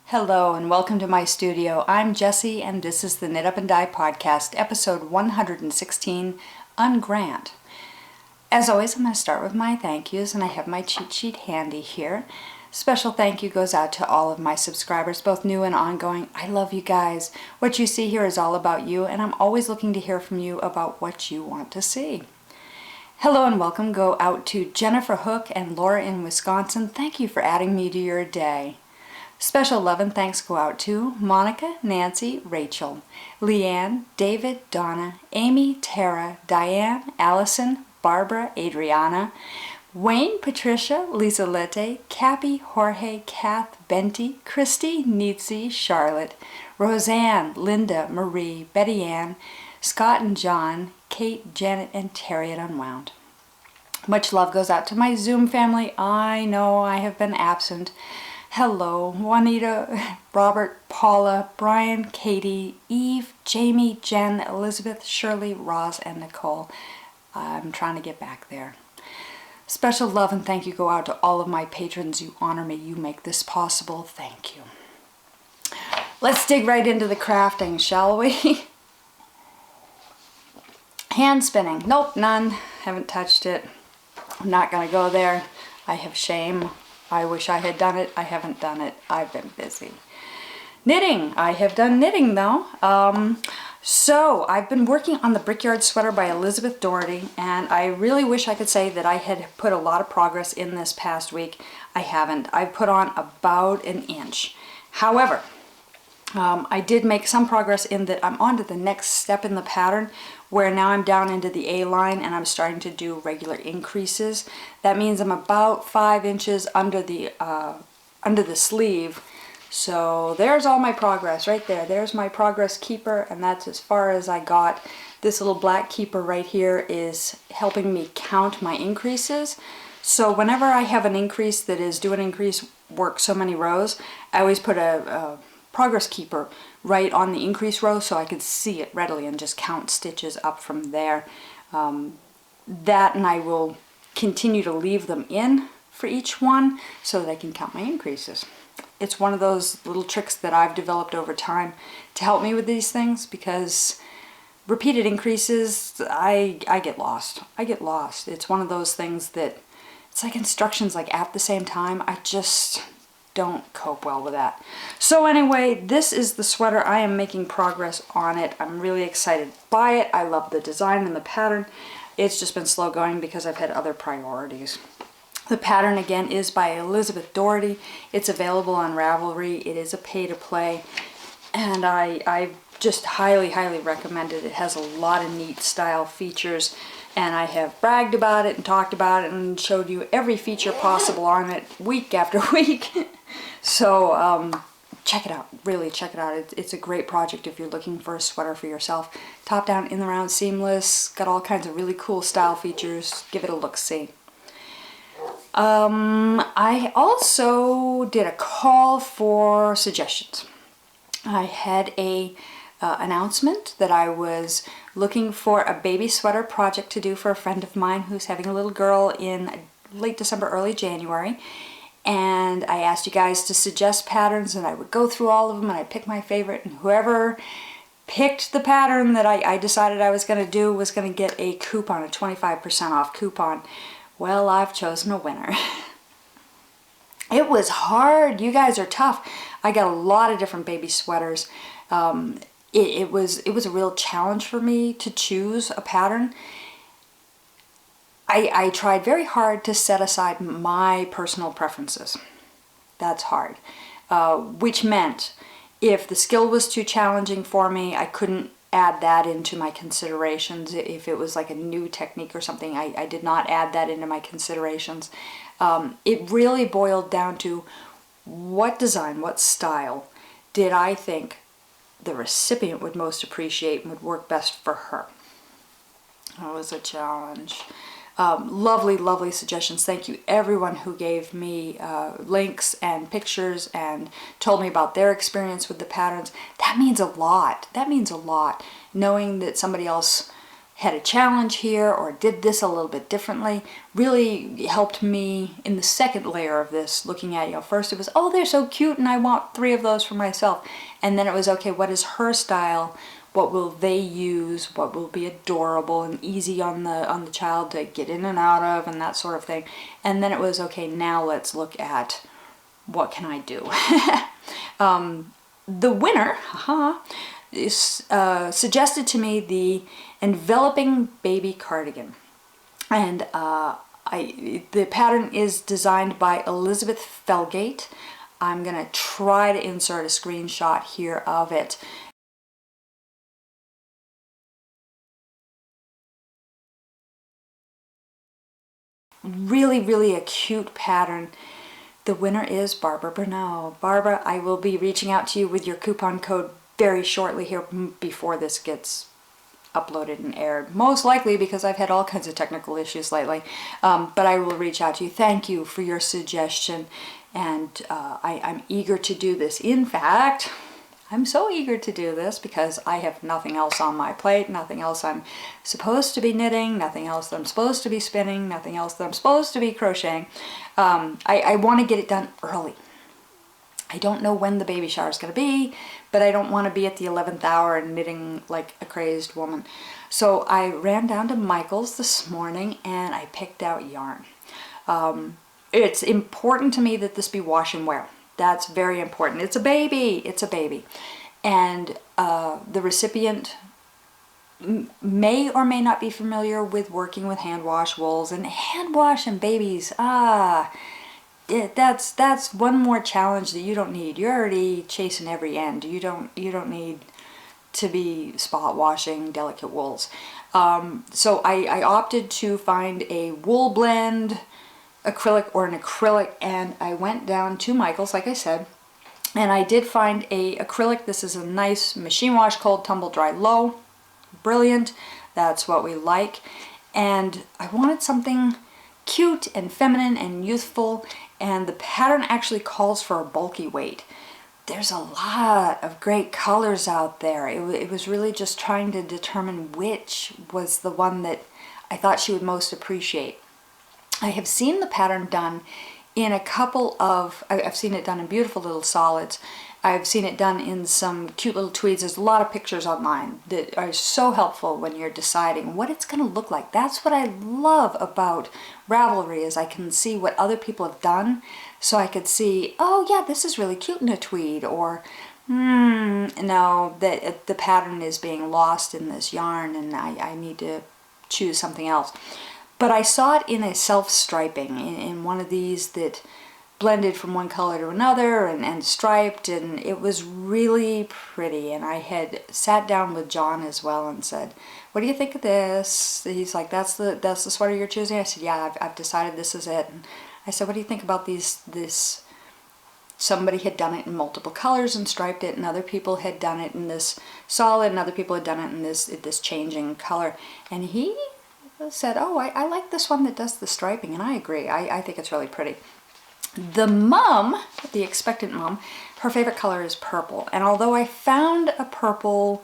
Hello and welcome to my studio. I'm Jessie and this is the Knit Up and Dye podcast, episode 116 on Grant. As always, I'm going to start with my thank yous and I have my cheat sheet handy here. Special thank you goes out to all of my subscribers, both new and ongoing. I love you guys. What you see here is all about you and I'm always looking to hear from you about what you want to see. Hello and welcome go out to Jennifer Hook and Laura in Wisconsin. Thank you for adding me to your day. Special love and thanks go out to Monica, Nancy, Rachel, Leanne, David, Donna, Amy, Tara, Diane, Allison, Barbara, Adriana, Wayne, Patricia, Lizalete, Cappy, Jorge, Kath, Benty, Christy, Neetsy, Charlotte, Roseanne, Linda, Marie, Betty Ann, Scott and John, Kate, Janet, and Terry at Unwound. Much love goes out to my Zoom family. I know I have been absent. Hello, Juanita, Robert, Paula, Brian, Katie, Eve, Jamie, Jen, Elizabeth, Shirley, Roz, and Nicole. I'm trying to get back there. Special love and thank you go out to all of my patrons. You honor me. You make this possible. Thank you. Let's dig right into the crafting, shall we? Hand spinning. Nope, none. Haven't touched it. I'm not going to go there. I have shame. I wish I had done it. I haven't done it. I've been busy. Knitting. I have done knitting though. So I've been working on the Brickyard Sweater by Elizabeth Doherty and I really wish I could say that I had put a lot of progress in this past week. I haven't. I've put on about an inch. However, I did make some progress in that I'm on to the next step in the pattern where now I'm down into the A line and I'm starting to do regular increases. That means I'm about 5 inches under the sleeve. So there's all my progress right there. There's my progress keeper and that's as far as I got. This little black keeper right here is helping me count my increases. So whenever I have an increase that is do an increase work so many rows, I always put a progress keeper right on the increase row so I could see it readily and just count stitches up from there. That and I will continue to leave them in for each one so that I can count my increases. It's one of those little tricks that I've developed over time to help me with these things because repeated increases, I get lost. I get lost. It's one of those things that it's like instructions like at the same time. I just don't cope well with that. So anyway, this is the sweater. I am making progress on it. I'm really excited by it. I love the design and the pattern. It's just been slow going because I've had other priorities. The pattern again is by Elizabeth Doherty. It's available on Ravelry. It is a pay-to-play and I just highly recommend it. It has a lot of neat style features and I have bragged about it and talked about it and showed you every feature possible on it week after week. So check it out, really check it out. It's a great project if you're looking for a sweater for yourself. Top down, in the round, seamless, got all kinds of really cool style features. Give it a look-see. I also did a call for suggestions. I had a announcement that I was looking for a baby sweater project to do for a friend of mine who's having a little girl in late December, early January. And I asked you guys to suggest patterns and I would go through all of them and I'd pick my favorite and whoever picked the pattern that I decided I was going to do was going to get a coupon, a 25% off coupon. Well, I've chosen a winner. It was hard. You guys are tough. I got a lot of different baby sweaters. It was a real challenge for me to choose a pattern. I tried very hard to set aside my personal preferences. That's hard. Which meant if the skill was too challenging for me, I couldn't add that into my considerations. If it was like a new technique or something, I did not add that into my considerations. It really boiled down to what design, what style did I think the recipient would most appreciate and would work best for her. That was a challenge. Lovely suggestions. Thank you everyone who gave me links and pictures and told me about their experience with the patterns. That means a lot. That means a lot. Knowing that somebody else had a challenge here or did this a little bit differently really helped me in the second layer of this, looking at, you know, first it was, oh, they're so cute and I want 3 of those for myself. And then it was, okay, what is her style? What will they use? What will be adorable and easy on the child to get in and out of and that sort of thing. And then it was, okay, now let's look at what can I do? The winner, is, suggested to me the enveloping baby cardigan. And the pattern is designed by Elizabeth Felgate. I'm going to try to insert a screenshot here of it. Really, really a cute pattern. The winner is Barbara Bruneau. Barbara, I will be reaching out to you with your coupon code very shortly here before this gets uploaded and aired. Most likely because I've had all kinds of technical issues lately. But I will reach out to you. Thank you for your suggestion. And I'm eager to do this. In fact, I'm so eager to do this because I have nothing else on my plate, nothing else I'm supposed to be knitting, nothing else that I'm supposed to be spinning, nothing else that I'm supposed to be crocheting. I want to get it done early. I don't know when the baby shower is going to be, but I don't want to be at the 11th hour knitting like a crazed woman. So I ran down to Michael's this morning and I picked out yarn. It's important to me that this be wash and wear. That's very important. It's a baby. It's a baby. And the recipient may or may not be familiar with working with hand wash wools, and hand wash and babies. That's one more challenge that you don't need. You're already chasing every end. You don't need to be spot washing delicate wools. So I opted to find a wool blend acrylic or an acrylic, and I went down to Michael's, like I said, and I did find a acrylic. This is a nice machine wash cold tumble dry low. Brilliant. That's what we like. And I wanted something cute and feminine and youthful, and the pattern actually calls for a bulky weight. There's a lot of great colors out there. It was really just trying to determine which was the one that I thought she would most appreciate. I have seen the pattern done in a couple of, I've seen it done in beautiful little solids. I've seen it done in some cute little tweeds. There's a lot of pictures online that are so helpful when you're deciding what it's going to look like. That's what I love about Ravelry, is I can see what other people have done. So I could see, oh yeah, this is really cute in a tweed, or no, that the pattern is being lost in this yarn and I need to choose something else. But I saw it in a self-striping, in one of these that blended from one color to another and striped, and it was really pretty. And I had sat down with John as well and said, what do you think of this? He's like, that's the sweater you're choosing? I said, yeah, I've decided this is it. And I said, what do you think about this? Somebody had done it in multiple colors and striped it, and other people had done it in this solid, and other people had done it in this changing color. And he said, oh, I like this one that does the striping, and I agree. I think it's really pretty. The mom, the expectant mom, her favorite color is purple, and although I found a purple,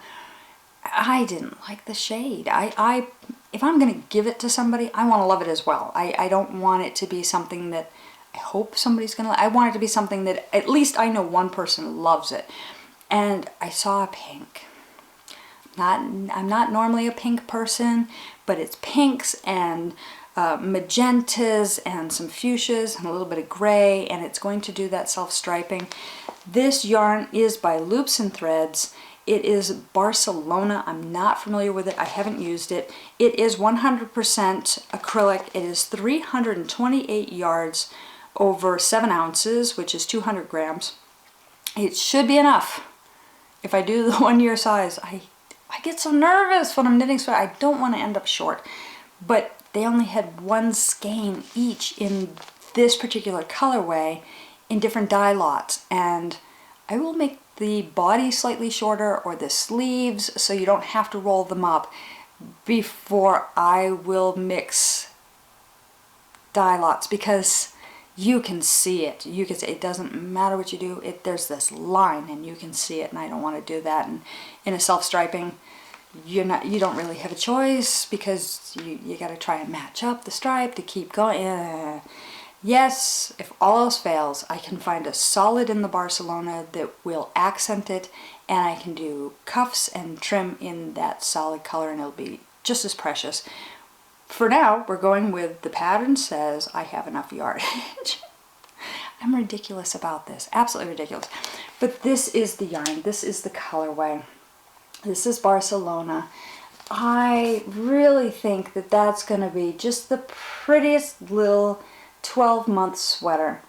I didn't like the shade. If I'm going to give it to somebody, I want to love it as well. I don't want it to be something that I hope somebody's going to like. I want it to be something that at least I know one person loves it. And I saw a pink. I'm not normally a pink person, but it's pinks and magentas and some fuchsias and a little bit of gray, and it's going to do that self-striping. This yarn is by Loops and Threads. It is Barcelona. I'm not familiar with it. I haven't used it. It is 100% acrylic. It is 328 yards over 7 ounces, which is 200 grams. It should be enough. If I do the 1 year size, I get so nervous when I'm knitting sweater. I don't want to end up short. But they only had one skein each in this particular colorway in different dye lots. And I will make the body slightly shorter or the sleeves so you don't have to roll them up before I will mix dye lots, because you can see it. You can see it doesn't matter what you do. There's this line and you can see it, and I don't want to do that. And in a self-striping, you don't really have a choice because you got to try and match up the stripe to keep going. Yes, if all else fails, I can find a solid in the Barcelona that will accent it, and I can do cuffs and trim in that solid color, and it'll be just as precious. For now, we're going with the pattern says I have enough yardage. I'm ridiculous about this, absolutely ridiculous. But this is the yarn, this is the colorway. This is Barcelona. I really think that that's going to be just the prettiest little 12-month sweater.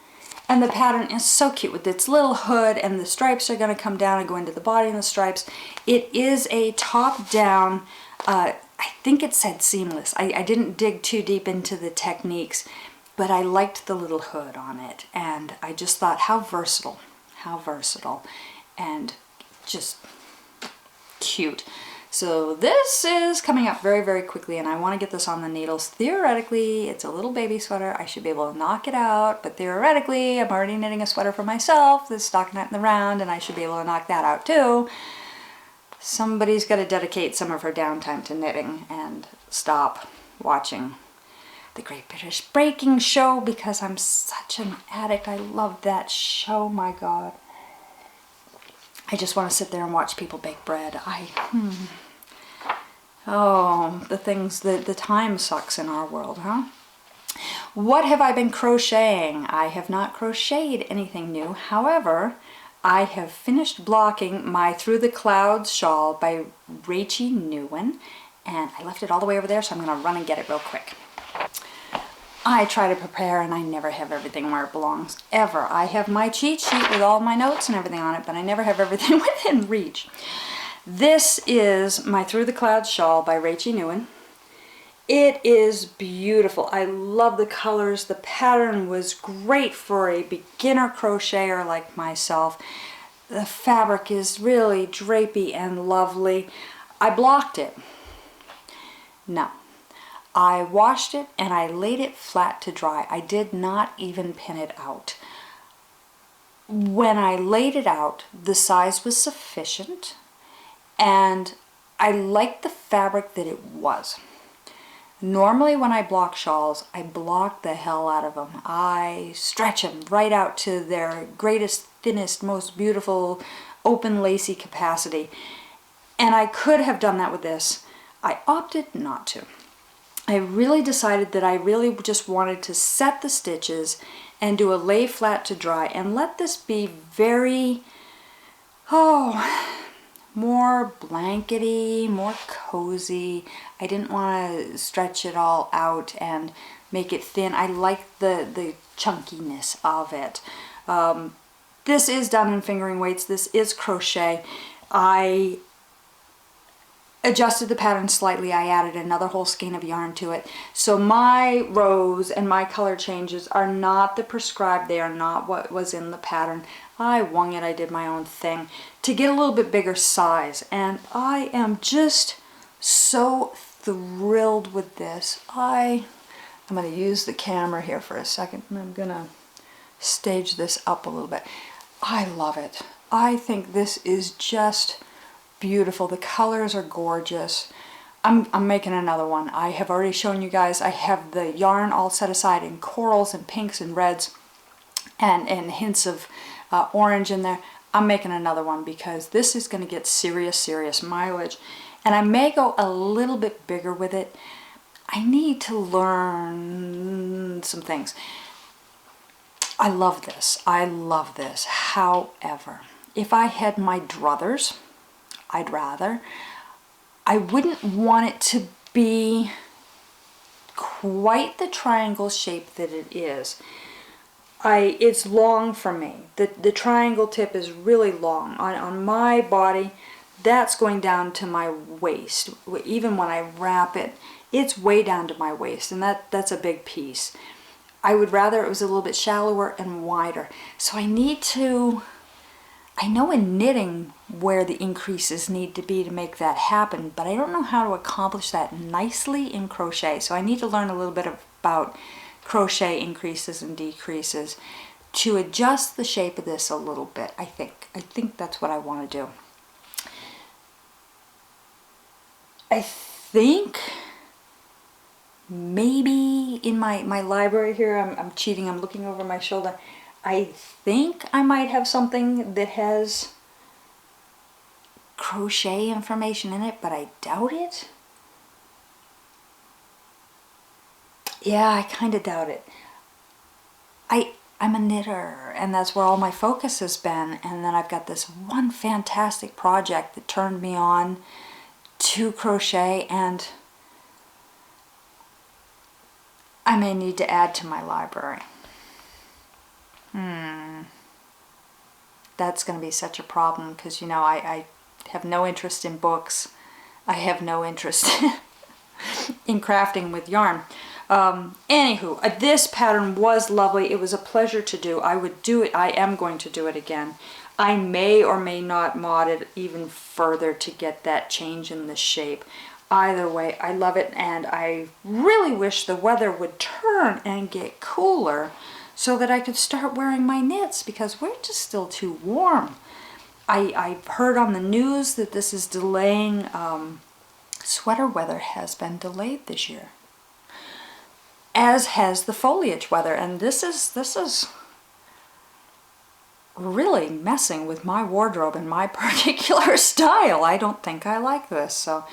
And the pattern is so cute with its little hood, and the stripes are going to come down and go into the body and the stripes. It is a top-down, I think it said seamless. I didn't dig too deep into the techniques, but I liked the little hood on it. And I just thought, how versatile, and just cute. So this is coming up very, very quickly, and I want to get this on the needles. Theoretically, it's a little baby sweater. I should be able to knock it out, but theoretically, I'm already knitting a sweater for myself, this stockinette in the round, and I should be able to knock that out too. Somebody's got to dedicate some of her downtime to knitting and stop watching the Great British Baking Show because I'm such an addict. I love that show, my God. I just want to sit there and watch people bake bread. Oh, the time sucks in our world, huh? What have I been crocheting? I have not crocheted anything new. However, I have finished blocking my Through the Clouds shawl by Rachel Newen, and I left it all the way over there, so I'm going to run and get it real quick. I try to prepare and I never have everything where it belongs, ever. I have my cheat sheet with all my notes and everything on it, but I never have everything within reach. This is my Through the Clouds shawl by Rachel Newen. It is beautiful. I love the colors. The pattern was great for a beginner crocheter like myself. The fabric is really drapey and lovely. I blocked it. No. I washed it and I laid it flat to dry. I did not even pin it out. When I laid it out, the size was sufficient, and I liked the fabric that it was. Normally when I block shawls, I block the hell out of them. I stretch them right out to their greatest, thinnest, most beautiful, open, lacy capacity. And I could have done that with this. I opted not to. I really decided that I really just wanted to set the stitches and do a lay flat to dry and let this be very, more blankety, more cozy. I didn't want to stretch it all out and make it thin. I like the chunkiness of it. This is done in fingering weights. This is crochet. I adjusted the pattern slightly. I added another whole skein of yarn to it. So my rows and my color changes are not the prescribed. They are not what was in the pattern. I wung it. I did my own thing to get a little bit bigger size. And I am just so thrilled with this. I'm going to use the camera here for a second, and I'm going to stage this up a little bit. I love it. I think this is just beautiful. The colors are gorgeous. I'm making another one. I have already shown you guys. I have the yarn all set aside in corals and pinks and reds and hints of orange in there. I'm making another one because this is going to get serious mileage, and I may go a little bit bigger with it. I need to learn some things. I love this. I love this. However, if I had my druthers, I wouldn't want it to be quite the triangle shape that it is. It's long for me. The triangle tip is really long. On my body, that's going down to my waist. Even when I wrap it, it's way down to my waist, and that's a big piece. I would rather it was a little bit shallower and wider. So I know in knitting where the increases need to be to make that happen, but I don't know how to accomplish that nicely in crochet. So I need to learn a little bit about crochet increases and decreases to adjust the shape of this a little bit. I think that's what I want to do. I think maybe in my library here, I'm cheating, I'm looking over my shoulder. I think I might have something that has crochet information in it, but I doubt it. Yeah, I kind of doubt it. I'm a knitter, and that's where all my focus has been, and then I've got this one fantastic project that turned me on to crochet, and I may need to add to my library. That's going to be such a problem because, you know, I have no interest in books. I have no interest in crafting with yarn. Anywho, this pattern was lovely. It was a pleasure to do. I would do it. I am going to do it again. I may or may not mod it even further to get that change in the shape. Either way, I love it, and I really wish the weather would turn and get cooler so that I could start wearing my knits, because we're just still too warm. I've heard on the news that this is delaying, sweater weather has been delayed this year, as has the foliage weather, and this is really messing with my wardrobe and my particular style. I don't think I like this. So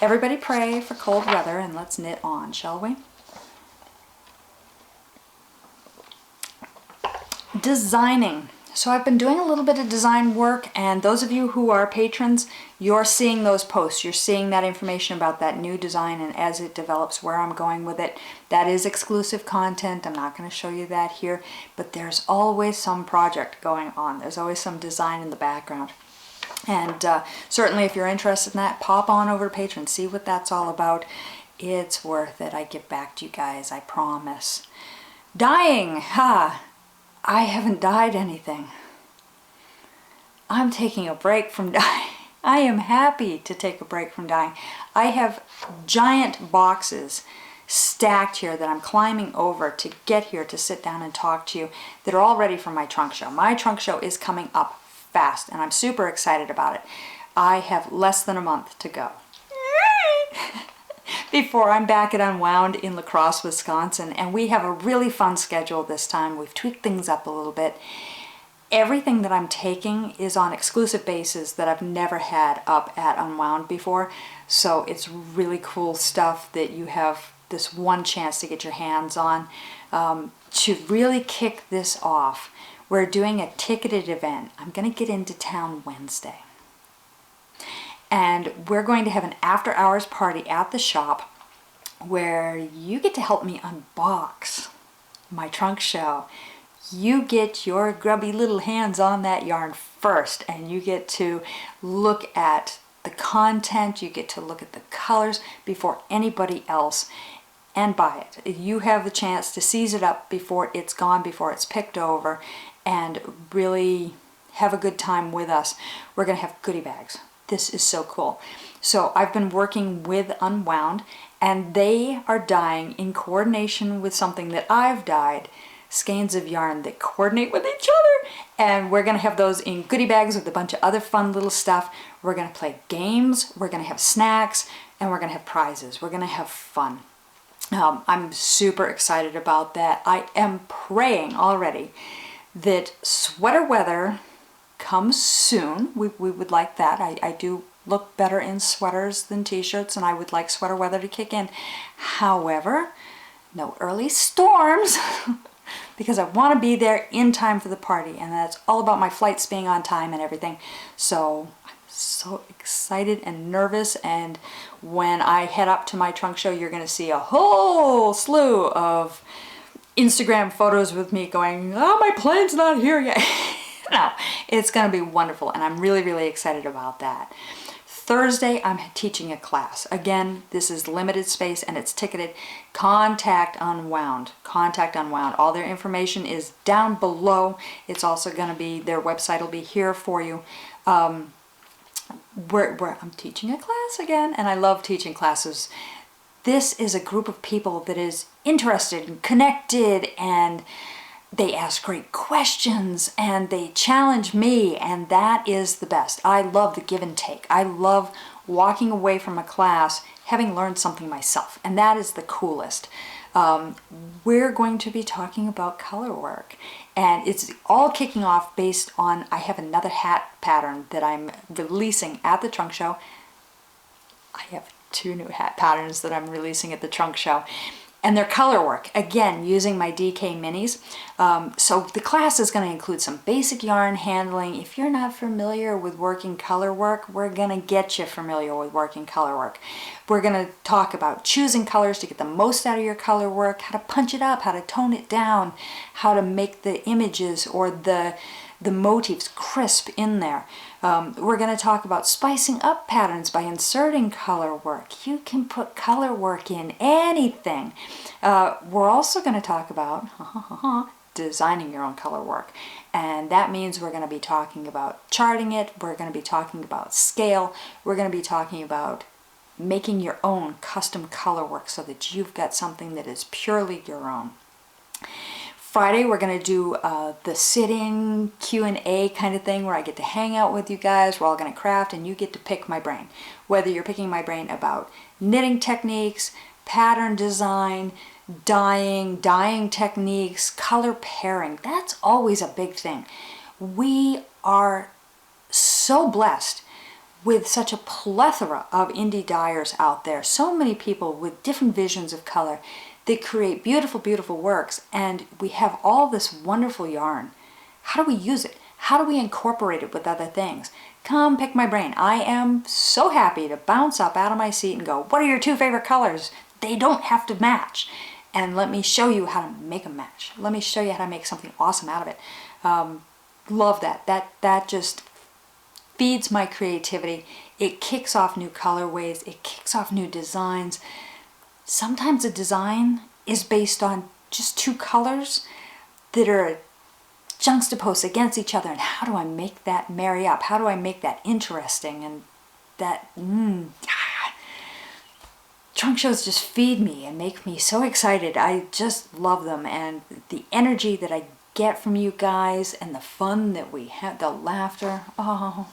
everybody pray for cold weather, and let's knit on, shall we? Designing. So I've been doing a little bit of design work, and those of you who are patrons, you're seeing those posts. You're seeing that information about that new design, and as it develops, where I'm going with it. That is exclusive content. I'm not going to show you that here, but there's always some project going on. There's always some design in the background. And certainly if you're interested in that, pop on over to Patreon, see what that's all about. It's worth it. I get back to you guys, I promise. Dyeing, I haven't dyed anything. I'm taking a break from dyeing. I am happy to take a break from dyeing. I have giant boxes stacked here that I'm climbing over to get here to sit down and talk to you that are all ready for my trunk show. My trunk show is coming up fast, and I'm super excited about it. I have less than a month to go before I'm back at Unwound in La Crosse, Wisconsin, and we have a really fun schedule this time. We've tweaked things up a little bit. Everything that I'm taking is on exclusive bases that I've never had up at Unwound before, so it's really cool stuff that you have this one chance to get your hands on. To really kick this off, we're doing a ticketed event. I'm going to get into town Wednesday, and we're going to have an after-hours party at the shop where you get to help me unbox my trunk show. You get your grubby little hands on that yarn first, and you get to look at the content, you get to look at the colors before anybody else, and buy it. You have the chance to seize it up before it's gone, before it's picked over, and really have a good time with us. We're going to have goodie bags. This is so cool. So I've been working with Unwound, and they are dyeing in coordination with something that I've dyed, skeins of yarn that coordinate with each other, and we're going to have those in goodie bags with a bunch of other fun little stuff. We're going to play games, we're going to have snacks, and we're going to have prizes. We're going to have fun. I'm super excited about that. I am praying already that sweater weather comes soon. We would like that. I do look better in sweaters than t-shirts, and I would like sweater weather to kick in. However, no early storms because I want to be there in time for the party, and that's all about my flights being on time and everything. So I'm so excited and nervous, and when I head up to my trunk show, you're going to see a whole slew of Instagram photos with me going, oh, my plane's not here yet. No, it's going to be wonderful, and I'm really, really excited about that. Thursday, I'm teaching a class. Again, this is limited space and it's ticketed. Contact Unwound. Contact Unwound. All their information is down below. It's also going to be, their website will be here for you. I'm teaching a class again, and I love teaching classes. This is a group of people that is interested and connected, and they ask great questions and they challenge me, and that is the best. I love the give and take. I love walking away from a class having learned something myself, and that is the coolest. We're going to be talking about color work, and it's all kicking off based on, I have another hat pattern that I'm releasing at the trunk show. I have 2 new hat patterns that I'm releasing at the trunk show, and they're color work, again using my DK minis. So the class is going to include some basic yarn handling. If you're not familiar with working color work, we're going to get you familiar with working color work. We're going to talk about choosing colors to get the most out of your color work, how to punch it up, how to tone it down, how to make the images or the motifs crisp in there. We're going to talk about spicing up patterns by inserting color work. You can put color work in anything. We're also going to talk about designing your own color work. And that means we're going to be talking about charting it. We're going to be talking about scale. We're going to be talking about making your own custom color work so that you've got something that is purely your own. Friday, we're going to do the sit-in Q&A kind of thing where I get to hang out with you guys. We're all going to craft and you get to pick my brain. Whether you're picking my brain about knitting techniques, pattern design, dyeing techniques, color pairing. That's always a big thing. We are so blessed with such a plethora of indie dyers out there. So many people with different visions of color. They create beautiful, beautiful works, and we have all this wonderful yarn. How do we use it? How do we incorporate it with other things? Come pick my brain. I am so happy to bounce up out of my seat and go, what are your 2 favorite colors? They don't have to match. And let me show you how to make them match. Let me show you how to make something awesome out of it. Love that. That just feeds my creativity. It kicks off new colorways. It kicks off new designs. Sometimes a design is based on just 2 colors that are juxtaposed against each other, and how do I make that marry up? How do I make that interesting? And that trunk shows just feed me and make me so excited. I just love them, and the energy that I get from you guys and the fun that we have, the laughter. Oh,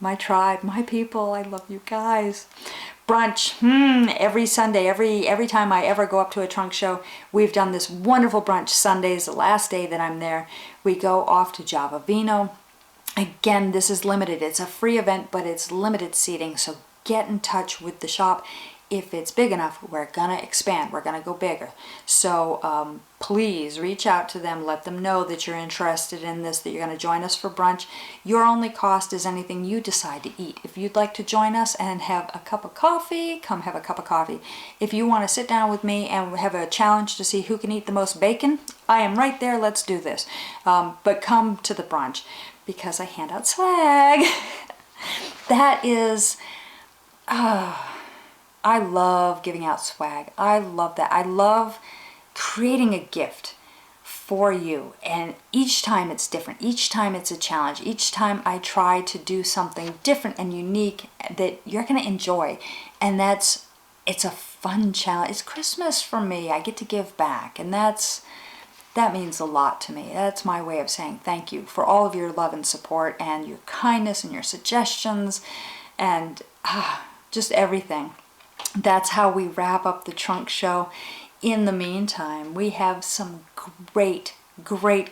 my tribe, my people, I love you guys. Brunch, every Sunday, every time I ever go up to a trunk show, we've done this wonderful brunch. Sundays, the last day that I'm there, we go off to Java Vino. Again, this is limited. It's a free event, but it's limited seating, so get in touch with the shop. If it's big enough, we're gonna expand. We're gonna go bigger. So please reach out to them. Let them know that you're interested in this, that you're gonna join us for brunch. Your only cost is anything you decide to eat. If you'd like to join us and have a cup of coffee, come have a cup of coffee. If you want to sit down with me and have a challenge to see who can eat the most bacon, I am right there. Let's do this. But come to the brunch because I hand out swag. That is... I love giving out swag. I love that. I love creating a gift for you. And each time it's different. Each time it's a challenge. Each time I try to do something different and unique that you're going to enjoy. And it's a fun challenge. It's Christmas for me. I get to give back. And that means a lot to me. That's my way of saying thank you for all of your love and support and your kindness and your suggestions and just everything. That's how we wrap up the trunk show. In the meantime, we have some great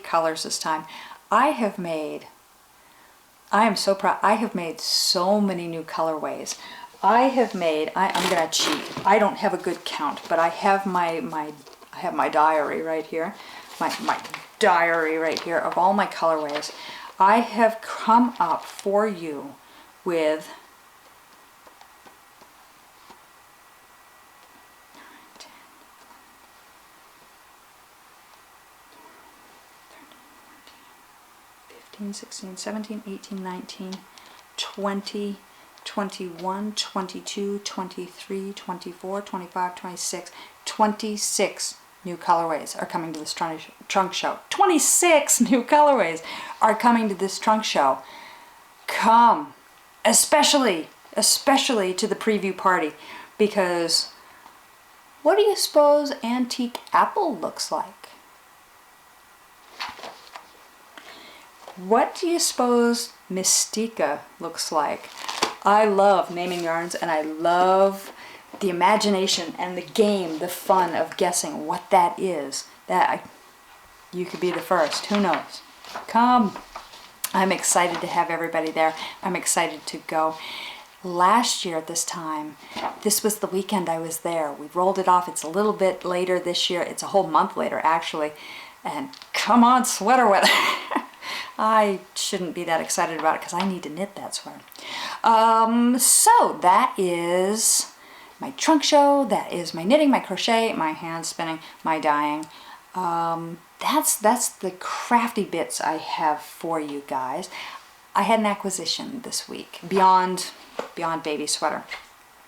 colors this time. I am so proud. I have made so many new colorways. I'm gonna cheat. I don't have a good count, but I have my diary right here. My diary right here of all my colorways. I have come up for you with 15, 16, 17, 18, 19, 20, 21, 22, 23, 24, 25, 26, 26 new colorways are coming to this trunk show. 26 new colorways are coming to this trunk show. Come, especially to the preview party, because what do you suppose Antique Apple looks like? What do you suppose Mystica looks like? I love naming yarns, and I love the imagination and the game, the fun of guessing what that is. You could be the first. Who knows? Come. I'm excited to have everybody there. I'm excited to go. Last year at this time, this was the weekend I was there. We rolled it off. It's a little bit later this year. It's a whole month later, actually. And come on, sweater weather. I shouldn't be that excited about it because I need to knit that sweater. So that is my trunk show. That is my knitting, my crochet, my hand spinning, my dyeing. That's the crafty bits I have for you guys. I had an acquisition this week beyond baby sweater.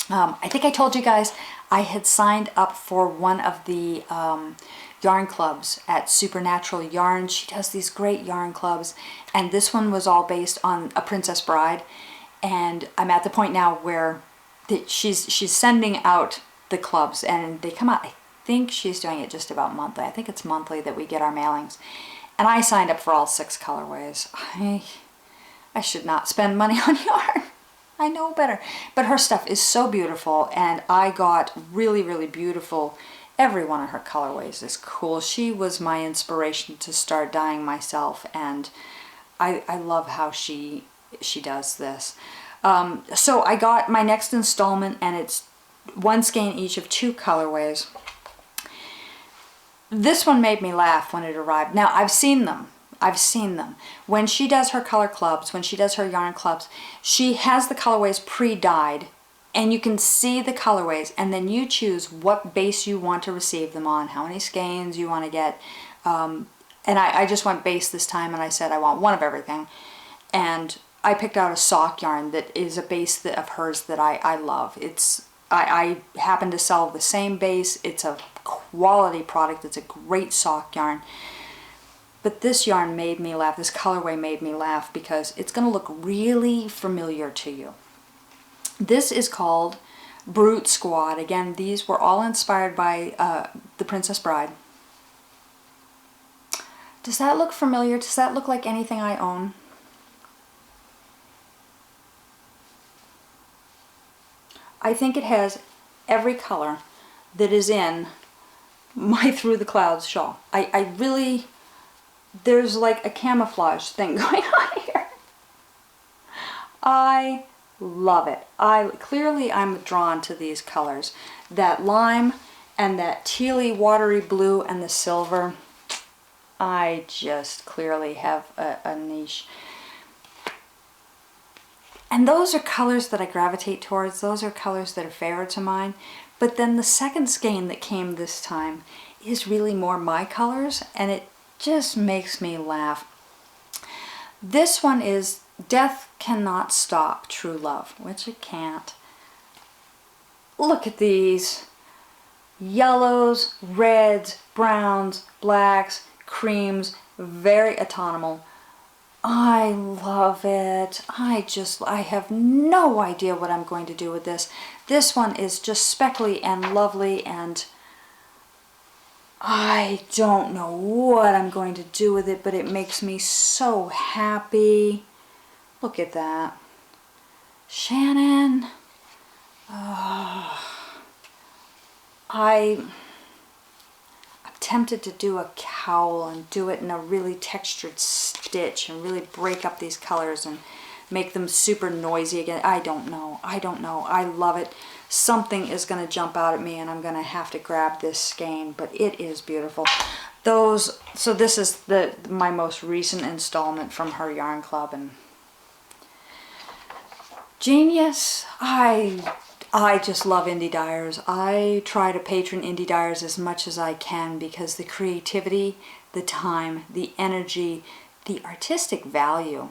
I think I told you guys I had signed up for one of the yarn clubs at Supernatural Yarn. She does these great yarn clubs, and this one was all based on A Princess Bride. And I'm at the point now where she's sending out the clubs, and they come out. I think she's doing it just about monthly. I think it's monthly that we get our mailings. And I signed up for all 6 colorways. I should not spend money on yarn. I know better. But her stuff is so beautiful, and I got really, really beautiful. Every one of her colorways is cool. She was my inspiration to start dyeing myself, and I love how she does this. So I got my next installment, and it's 1 skein each of 2 colorways. This one made me laugh when it arrived. Now, I've seen them. When she does her color clubs, when she does her yarn clubs, she has the colorways pre-dyed, and you can see the colorways, and then you choose what base you want to receive them on, how many skeins you want to get. And I just went base this time, and I said I want one of everything. And I picked out a sock yarn that is a base of hers that I love. I happen to sell the same base. It's a quality product. It's a great sock yarn. But this yarn made me laugh. This colorway made me laugh because it's going to look really familiar to you. This is called Brute Squad. Again, these were all inspired by The Princess Bride. Does that look familiar? Does that look like anything I own? I think it has every color that is in my Through the Clouds shawl. I really, there's like a camouflage thing going on here. I love it. Clearly I'm drawn to these colors. That lime and that tealy watery blue and the silver. I just clearly have a niche. And those are colors that I gravitate towards. Those are colors that are favorites of mine. But then the second skein that came this time is really more my colors, and it just makes me laugh. This one is Death Cannot Stop True Love, which it can't. Look at these. Yellows, reds, browns, blacks, creams, very autumnal. I love it. I have no idea what I'm going to do with this. This one is just speckly and lovely, and I don't know what I'm going to do with it, but it makes me so happy. Look at that. Shannon. I'm tempted to do a cowl and do it in a really textured stitch and really break up these colors and make them super noisy again. I don't know. I love it. Something is going to jump out at me, and I'm going to have to grab this skein, but it is beautiful. So this is my most recent installment from her yarn club, and genius. I just love indie dyers. I try to patron indie dyers as much as I can because the creativity, the time, the energy, the artistic value,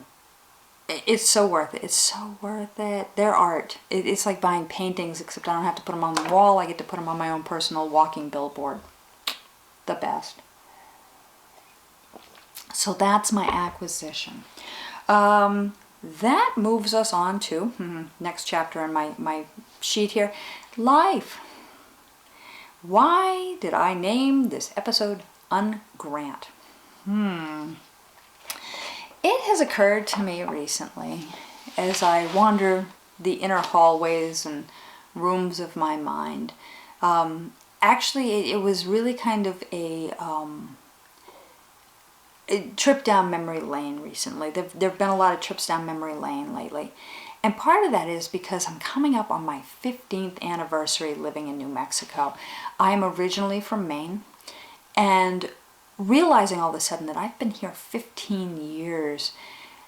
it's so worth it. It's so worth it. Their art, it's like buying paintings, except I don't have to put them on the wall. I get to put them on my own personal walking billboard. The best. So that's my acquisition. That moves us on to next chapter in my sheet here. Life. Why did I name this episode Ungrant? It has occurred to me recently as I wander the inner hallways and rooms of my mind. Actually, it was really kind of a trip down memory lane recently. There have been a lot of trips down memory lane lately. And part of that is because I'm coming up on my 15th anniversary living in New Mexico. I'm originally from Maine, and realizing all of a sudden that I've been here 15 years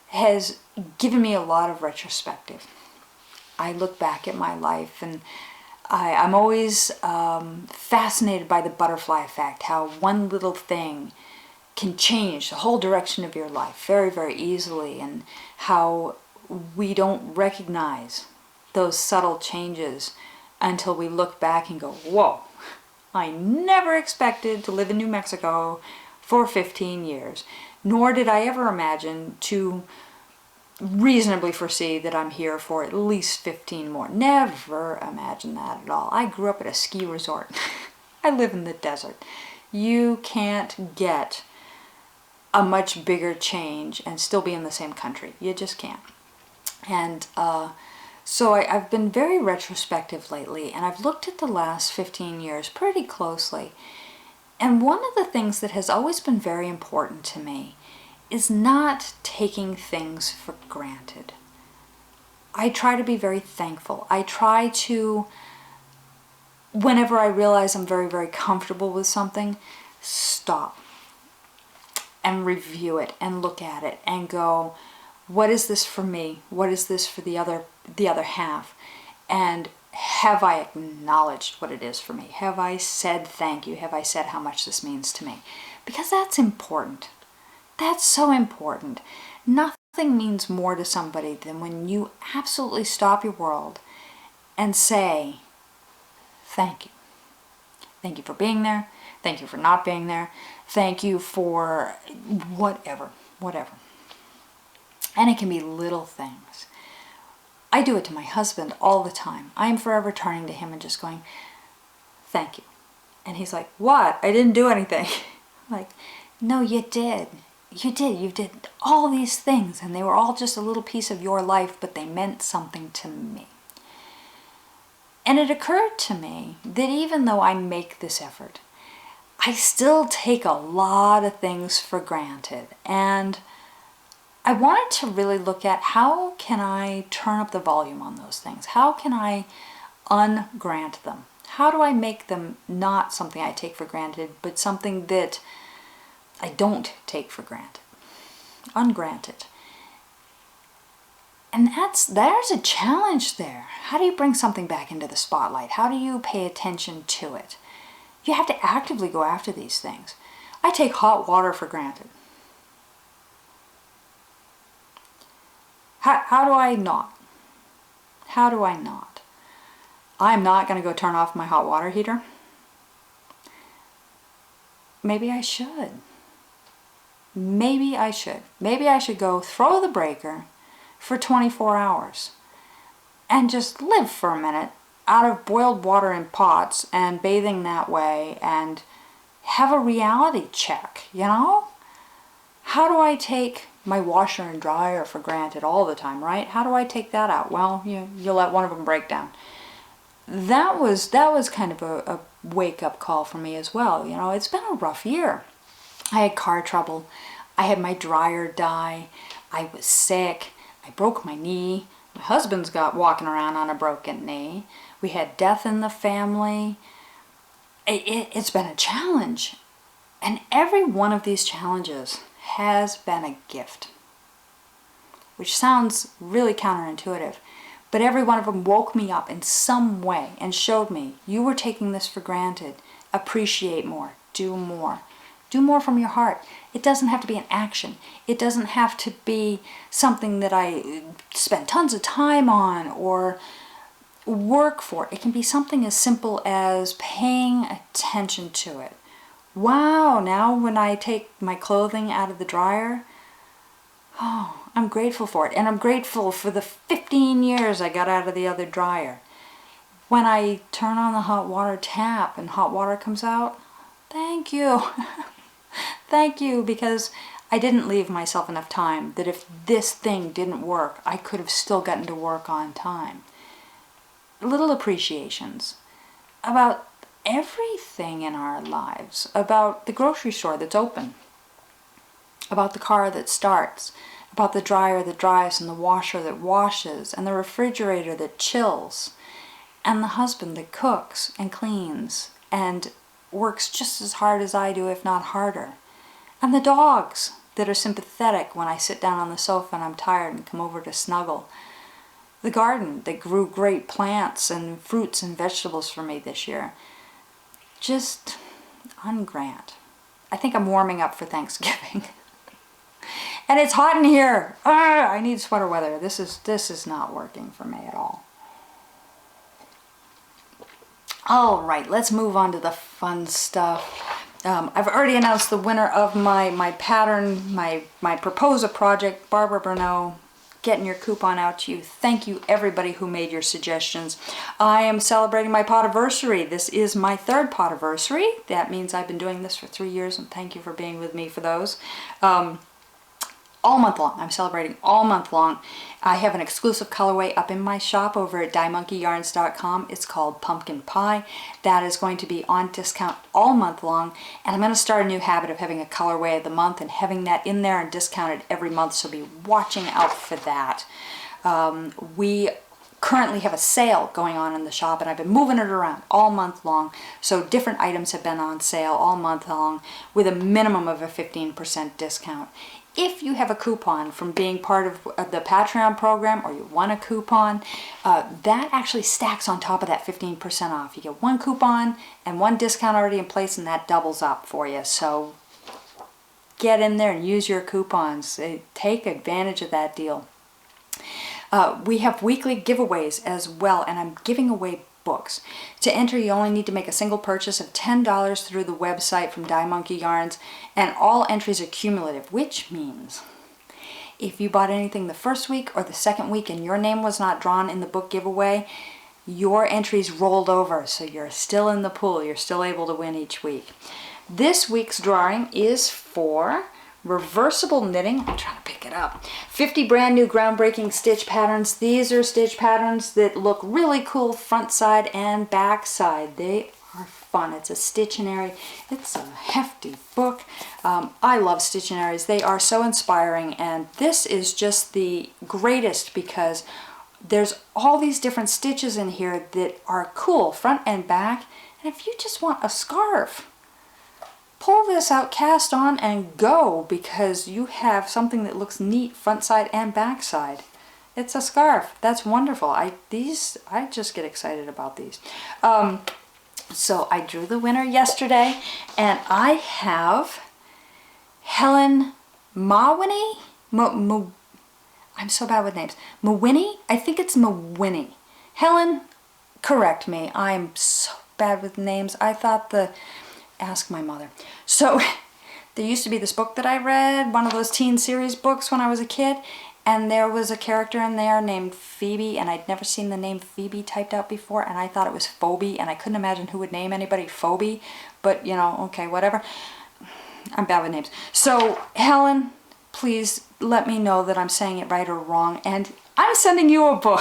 has given me a lot of retrospective. I look back at my life, and I'm always fascinated by the butterfly effect, how one little thing can change the whole direction of your life very, very easily, and how we don't recognize those subtle changes until we look back and go, whoa, I never expected to live in New Mexico for 15 years, nor did I ever imagine to reasonably foresee that I'm here for at least 15 more. Never imagined that at all. I grew up at a ski resort. I live in the desert. You can't get a much bigger change and still be in the same country. You just can't. And so I've been very retrospective lately, and I've looked at the last 15 years pretty closely. And one of the things that has always been very important to me is not taking things for granted. I try to be very thankful. I try to, whenever I realize I'm very, very comfortable with something, stop and review it and look at it and go, what is this for me? What is this for the other half? And have I acknowledged what it is for me? Have I said thank you? Have I said how much this means to me? Because that's important. That's so important. Nothing means more to somebody than when you absolutely stop your world and say, thank you. Thank you for being there. Thank you for not being there. Thank you for whatever. And it can be little things. I do it to my husband all the time. I'm forever turning to him and just going, thank you. And he's like, what? I didn't do anything. I'm like, no, you did. You did. You did all these things, and they were all just a little piece of your life, but they meant something to me. And it occurred to me that even though I make this effort, I still take a lot of things for granted. And I wanted to really look at how can I turn up the volume on those things? How can I ungrant them? How do I make them not something I take for granted, but something that I don't take for granted? Ungrant it. And there's a challenge there. How do you bring something back into the spotlight? How do you pay attention to it? You have to actively go after these things. I take hot water for granted. How do I not? How do I not? I'm not going to go turn off my hot water heater. Maybe I should. Maybe I should. Maybe I should go throw the breaker for 24 hours and just live for a minute out of boiled water in pots and bathing that way and have a reality check, you know? How do I take my washer and dryer for granted all the time, right? How do I take that out? Well, you let one of them break down. That was kind of a wake-up call for me as well. You know, it's been a rough year. I had car trouble. I had my dryer die. I was sick. I broke my knee. My husband's got walking around on a broken knee. We had death in the family. It's been a challenge. And every one of these challenges has been a gift, which sounds really counterintuitive, but every one of them woke me up in some way and showed me you were taking this for granted. Appreciate more. Do more. Do more from your heart. It doesn't have to be an action. It doesn't have to be something that I spend tons of time on or work for. It can be something as simple as paying attention to it. Wow, now when I take my clothing out of the dryer, oh, I'm grateful for it. And I'm grateful for the 15 years I got out of the other dryer. When I turn on the hot water tap and hot water comes out, thank you. Thank you, because I didn't leave myself enough time that if this thing didn't work, I could have still gotten to work on time. Little appreciations about everything in our lives, about the grocery store that's open, about the car that starts, about the dryer that dries and the washer that washes and the refrigerator that chills and the husband that cooks and cleans and works just as hard as I do, if not harder, and the dogs that are sympathetic when I sit down on the sofa and I'm tired and come over to snuggle, the garden that grew great plants and fruits and vegetables for me this year. Just on Grant. I think I'm warming up for Thanksgiving. And it's hot in here. I need sweater weather. This is not working for me at all. All right, let's move on to the fun stuff. I've already announced the winner of my pattern, my Proposa project, Barbara Bruneau. Getting your coupon out to you. Thank you everybody who made your suggestions. I am celebrating my potiversary. This is my 3rd potiversary. That means I've been doing this for 3 years, and thank you for being with me for those. All month long. I'm celebrating all month long. I have an exclusive colorway up in my shop over at diemonkeyyarns.com. It's called Pumpkin Pie. That is going to be on discount all month long, and I'm going to start a new habit of having a colorway of the month and having that in there and discounted every month, so be watching out for that. We currently have a sale going on in the shop, and I've been moving it around all month long, so different items have been on sale all month long with a minimum of a 15% discount. If you have a coupon from being part of the Patreon program, or you want a coupon, that actually stacks on top of that 15% off. You get one coupon and one discount already in place, and that doubles up for you. So get in there and use your coupons. Take advantage of that deal. We have weekly giveaways as well, and I'm giving away books. To enter, you only need to make a single purchase of $10 through the website from Die Monkey Yarns, and all entries are cumulative, which means if you bought anything the first week or the second week and your name was not drawn in the book giveaway, your entries rolled over, so you're still in the pool. You're still able to win each week. This week's drawing is for reversible knitting. I'm trying to pick it up. 50 brand new groundbreaking stitch patterns. These are stitch patterns that look really cool front side and back side. They are fun. It's a Stittionary. It's a hefty book. I love Stittionaries. They are so inspiring, and this is just the greatest because there's all these different stitches in here that are cool front and back. And if you just want a scarf, pull this out, cast on, and go, because you have something that looks neat front side and back side. It's a scarf. That's wonderful. I just get excited about these. So I drew the winner yesterday, and I have Helen Mawhinney. I'm so bad with names. Mawhinney? I think it's Mawhinney. Helen, correct me. I'm so bad with names. I thought ask my mother. So there used to be this book that I read, one of those teen series books when I was a kid, and there was a character in there named Phoebe, and I'd never seen the name Phoebe typed out before, and I thought it was Phoebe, and I couldn't imagine who would name anybody Phoebe, but you know, okay, whatever. I'm bad with names. So Helen, please let me know that I'm saying it right or wrong, and I'm sending you a book.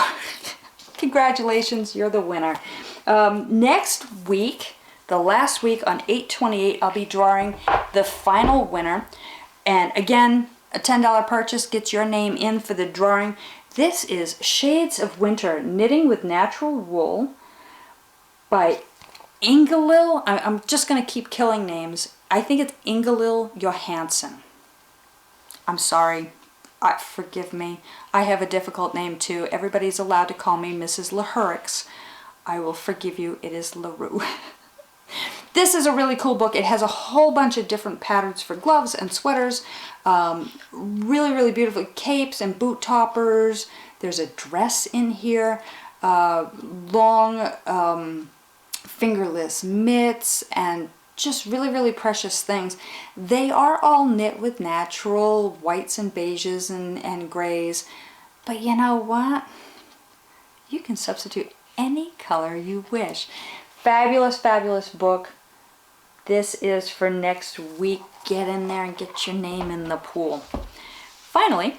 Congratulations, you're the winner. Next week, the last week on 8/28, I'll be drawing the final winner. And again, a $10 purchase gets your name in for the drawing. This is Shades of Winter, Knitting with Natural Wool by Ingelil. I'm just going to keep killing names. I think it's Ingelil Johansson. I'm sorry. Forgive me. I have a difficult name too. Everybody's allowed to call me Mrs. LaHurricks. I will forgive you. It is LaRue. This is a really cool book. It has a whole bunch of different patterns for gloves and sweaters. Really, really beautiful capes and boot toppers. There's a dress in here. Long fingerless mitts and just really, really precious things. They are all knit with natural whites and beiges and grays. But you know what? You can substitute any color you wish. Fabulous, fabulous book. this is for next week. Get in there and get your name in the pool. Finally,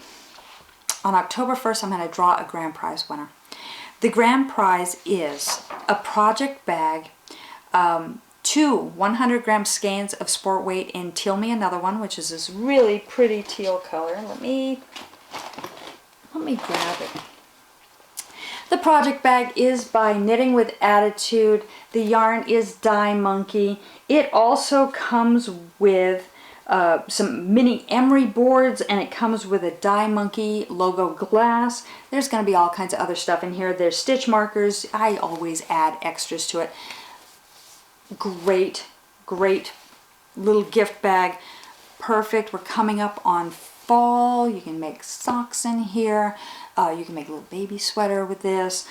on October 1st, I'm going to draw a grand prize winner. The grand prize is a project bag, 2 100-gram skeins of sport weight in Teal Me Another One, which is this really pretty teal color. Let me grab it. The project bag is by Knitting with Attitude. The yarn is Dye Monkey. It also comes with some mini emery boards, and it comes with a Dye Monkey logo glass. There's going to be all kinds of other stuff in here. There's stitch markers. I always add extras to it. Great, great little gift bag. Perfect. We're coming up on fall. You can make socks in here. You can make a little baby sweater with this.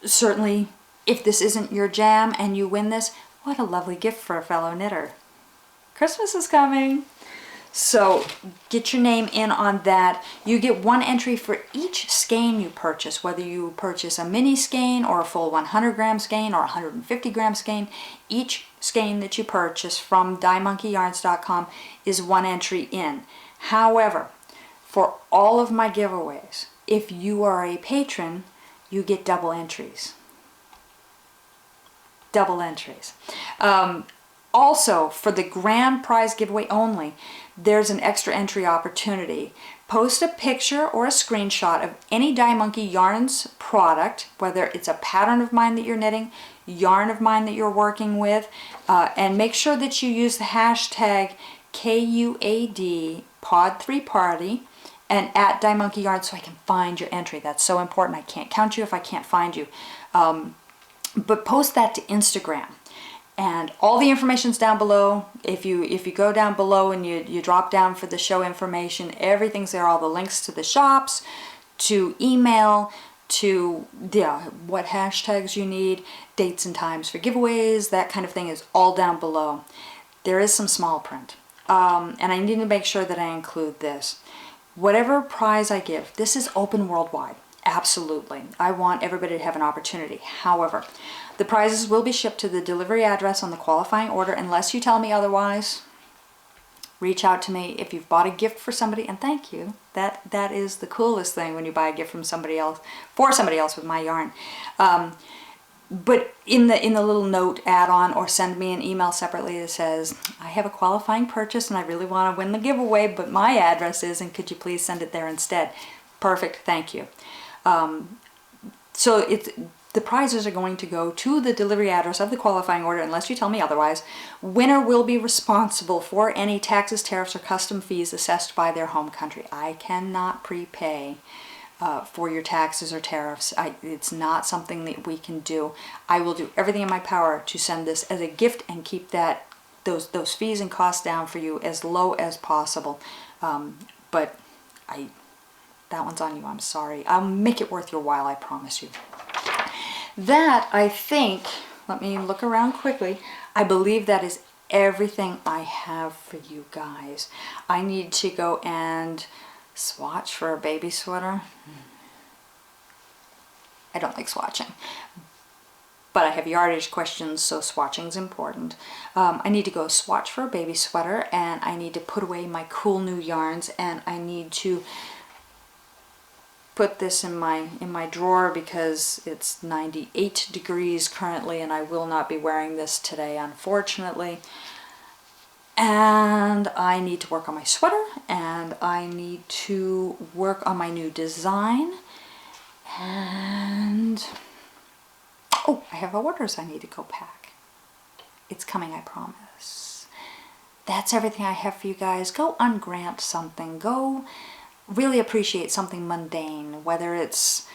Certainly, if this isn't your jam and you win this, what a lovely gift for a fellow knitter. Christmas is coming. So get your name in on that. You get 1 entry for each skein you purchase, whether you purchase a mini skein or a full 100-gram skein or 150-gram skein. Each skein that you purchase from DyeMonkeyYarns.com is 1 entry in. However, for all of my giveaways, if you are a patron, you get double entries. Double entries. Also, for the grand prize giveaway only, there's an extra entry opportunity. Post a picture or a screenshot of any Dye Monkey Yarns product, whether it's a pattern of mine that you're knitting, yarn of mine that you're working with, and make sure that you use the hashtag KUAD Pod3Party and at Dye Monkey Yarns so I can find your entry. That's so important. I can't count you if I can't find you. But post that to Instagram. And all the information's down below. If you go down below and you drop down for the show information, everything's there. All the links to the shops, to email, to what hashtags you need, dates and times for giveaways, that kind of thing is all down below. There is some small print. And I need to make sure that I include this. Whatever prize I give, this is open worldwide. Absolutely. I want everybody to have an opportunity. However, the prizes will be shipped to the delivery address on the qualifying order unless you tell me otherwise. Reach out to me if you've bought a gift for somebody, and thank you. That is the coolest thing when you buy a gift from somebody else, for somebody else with my yarn. But in the little note add-on, or send me an email separately that says, I have a qualifying purchase and I really want to win the giveaway, but my address is, and could you please send it there instead? Perfect, thank you. So the prizes are going to go to the delivery address of the qualifying order unless you tell me otherwise. Winner will be responsible for any taxes, tariffs, or custom fees assessed by their home country. I cannot prepay for your taxes or tariffs. It's not something that we can do. I will do everything in my power to send this as a gift and keep those fees and costs down for you as low as possible. But that one's on you. I'm sorry. I'll make it worth your while, I promise you. That, I think, let me look around quickly. I believe that is everything I have for you guys. I need to go and swatch for a baby sweater. I don't like swatching, but I have yardage questions, so swatching's important. I need to go swatch for a baby sweater, and I need to put away my cool new yarns, and I need to put this in my drawer because it's 98 degrees currently, and I will not be wearing this today, unfortunately. And I need to work on my sweater, and I need to work on my new design, and oh, I have orders I need to go pack. It's coming, I promise. That's everything I have for you guys. Go ungrant something. Go really appreciate something mundane, whether it's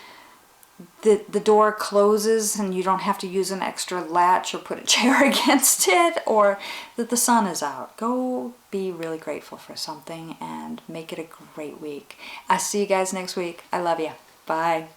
the door closes and you don't have to use an extra latch or put a chair against it, or that the sun is out. Go be really grateful for something and make it a great week. I'll see you guys next week. I love you. Bye.